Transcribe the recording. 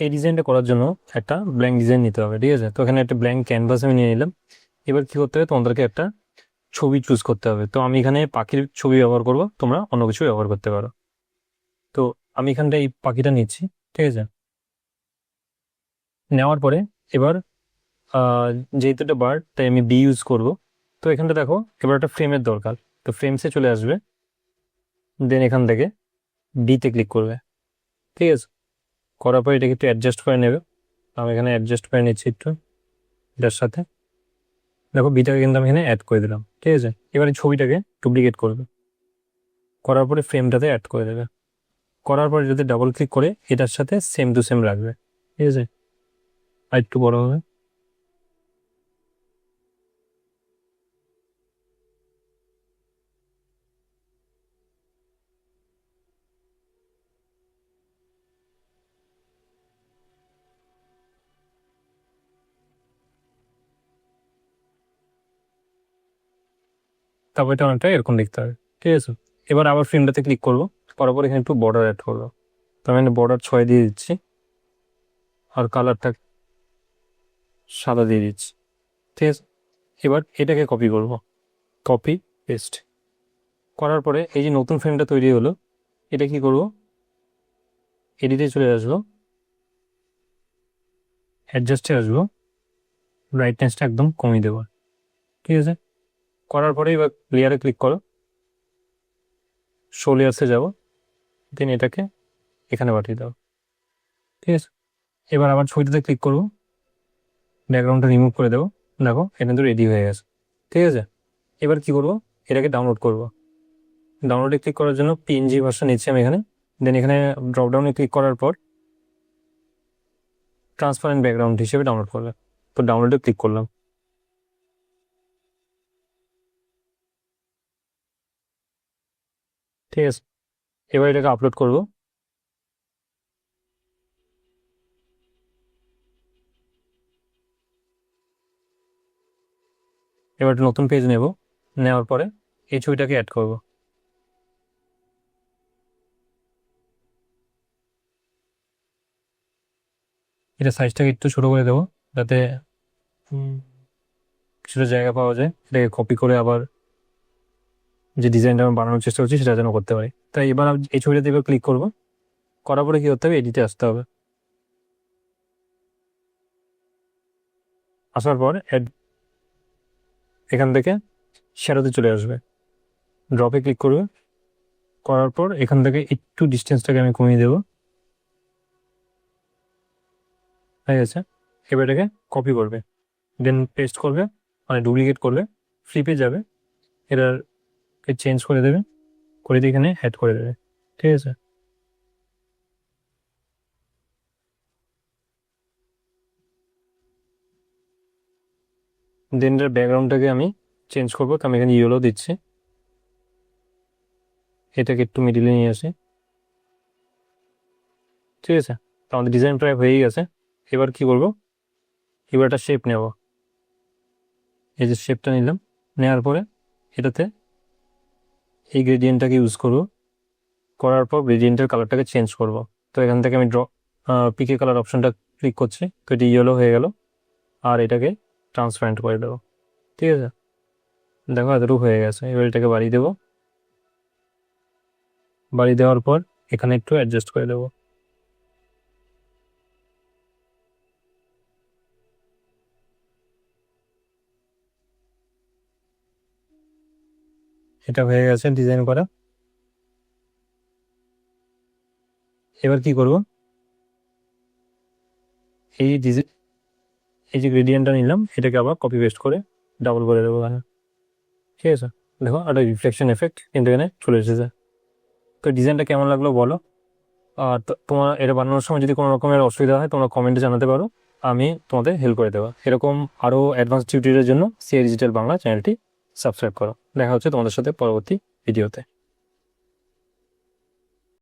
এই ডিজাইনটা করার জন্য একটা ব্ল্যাঙ্ক ডিজাইন নিতে হবে, ঠিক আছে? তো এখানে একটা ব্ল্যাঙ্ক ক্যানভাস আমি নিয়ে নিলাম। এবার কি করতে হবে, তোমাদেরকে একটা ছবি চুজ করতে হবে। তো আমি এখানে পাখির ছবি ব্যবহার করব, তোমরা অন্য কিছু ব্যবহার করতে পারো। তো আমি এখানটা এই পাখিটা নিচ্ছি, ঠিক আছে? নেওয়ার পরে এবার যেহেতু এটা বার্ড, তাই আমি বি ইউজ করব। তো এখানটা দেখো, এবার একটা ফ্রেমের দরকার। তো ফ্রেমসে চলে আসবে, দেন এখান থেকে ডিতে ক্লিক করবে, ঠিক আছে? করার পর এটাকে একটু অ্যাডজাস্ট করে নেবে। আমি এখানে অ্যাডজাস্ট করে নিচ্ছি একটু এটার সাথে। দেখো বিটাকে কিন্তু আমি এখানে অ্যাড করে দিলাম, ঠিক আছে? এবারে ছবিটাকে ডুপ্লিকেট করবে, করার পরে ফ্রেমটাতে অ্যাড করে দেবে। করার পরে যদি ডাবল ক্লিক করে এটার সাথে সেম টু সেম রাখবে, ঠিক আছে? আর একটু বড় হবে। তারপর এটা অনেকটা এরকম দেখতে হবে, ঠিক আছে? এবার আবার ফ্রেমটাতে ক্লিক করবো, করার পর এখানে একটু বর্ডার অ্যাড করবো। তো আমি বর্ডার 6 দিয়ে দিচ্ছি, আর কালারটা সাদা দিয়ে দিচ্ছি, ঠিক আছে? এবার এটাকে কপি করব, কপি পেস্ট করার পরে এই যে নতুন ফ্রেমটা তৈরি হলো, এটা কি করব, এডিটে চলে আসবো, অ্যাডজাস্টে আসবো, ব্রাইটনেসটা একদম কমিয়ে দেবো, ঠিক আছে? করার পরে এবার লেয়ারে ক্লিক করো, শো লেয়ার্সে যাবো, দেন এটাকে এখানে পাঠিয়ে দাও, ঠিক আছে? এবার আবার ছবিটাতে ক্লিক করবো, ব্যাকগ্রাউন্ডটা রিমুভ করে দেবো। দেখো এটা কিন্তু রেডি হয়ে গেছে, ঠিক আছে? এবার কি করব, এটাকে ডাউনলোড করব। ডাউনলোডে ক্লিক করার জন্য পিএনজি ভার্সন নিচ্ছি আমি এখানে। দেন এখানে ড্রপডাউনে ক্লিক করার পর ট্রান্সপারেন্ট ব্যাকগ্রাউন্ড হিসেবে ডাউনলোড করবে। তো ডাউনলোডে ক্লিক করলাম, ঠিক আছে? এবার এটাকে আপলোড করব। এবার একটা নতুন পেজ নেব, নেওয়ার পরে এই ছবিটাকে অ্যাড করব। এটা সাইজটাকে একটু ছোট করে দেবো, যাতে কিছুটা জায়গা পাওয়া যায়। এটাকে কপি করে আবার যে ডিজাইনটা আমি বানানোর চেষ্টা করছি সেটা যেন করতে পারি। তাই এবার আমি এই ছবিটাতে এবার ক্লিক করব, করার পরে কি করতে হবে, এডিটে আসতে হবে। আসার পর এখান থেকে শ্যাডোতে চলে আসবে, ড্রপে ক্লিক করবে। করার পর এখান থেকে একটু ডিস্টেন্সটাকে আমি কমিয়ে দেবো, হয়ে গেছে। এবার এটাকে কপি করবে, দেন পেস্ট করবে, মানে ডুপ্লিকেট করবে, ফ্লিপে যাবে, এটার চেঞ্জ করে দেবে, করে দিয়ে এখানে অ্যাড করে দেবে, ঠিক আছে? দেন এটার ব্যাকগ্রাউন্ডটাকে আমি চেঞ্জ করবো, তো আমি এখানে ইয়েলো দিচ্ছি। এটাকে একটু মিডিলে নিয়ে আসি, ঠিক আছে? তো আমাদের ডিজাইন প্রায় হয়েই গেছে। এবার কি করবো, এবার একটা শেপ নেব। এই যে শেপটা নিলাম, নেওয়ার পরে এটাতে এই গ্রেডিয়েন্টটাকে ইউজ করব, করার পর গ্রেডিয়েন্টের কালারটাকে চেঞ্জ করব। তো এখান থেকে আমি পিকে কালার অপশনটা ক্লিক করছি, তো এটি ইয়েলো হয়ে গেল। আর এটাকে ট্রান্সপারেন্ট করে দেবো, ঠিক আছে? দেখো এতটুকু হয়ে গেছে। এবার এটাকে বাড়িয়ে দেবো, বাড়িয়ে দেওয়ার পর এখানে একটু অ্যাডজাস্ট করে দেবো। এটা হয়ে গেছে ডিজাইন করা। এবার কি করব, এই ডিজাইন, এই যে গ্রেডিয়েন্টটা নিলাম এটাকে আবার কপি পেস্ট করে ডাবল করে দেবো এখানে, ঠিক আছে? দেখো একটা রিফ্লেকশন এফেক্ট কিন্তু এখানে চলে এসেছে। তো ডিজাইনটা কেমন লাগলো বলো। আর তোমার এটা বানানোর সময় যদি কোনো রকমের অসুবিধা হয় তোমরা কমেন্টে জানাতে পারো, আমি তোমাদের হেল্প করে দেবো। এরকম আরও অ্যাডভান্স টিউটোরিয়ালের জন্য সিআই ডিজিটাল বাংলা চ্যানেলটি সাবস্ক্রাইব করো। দেখা হচ্ছে তোমাদের সাথে পরবর্তী ভিডিওতে।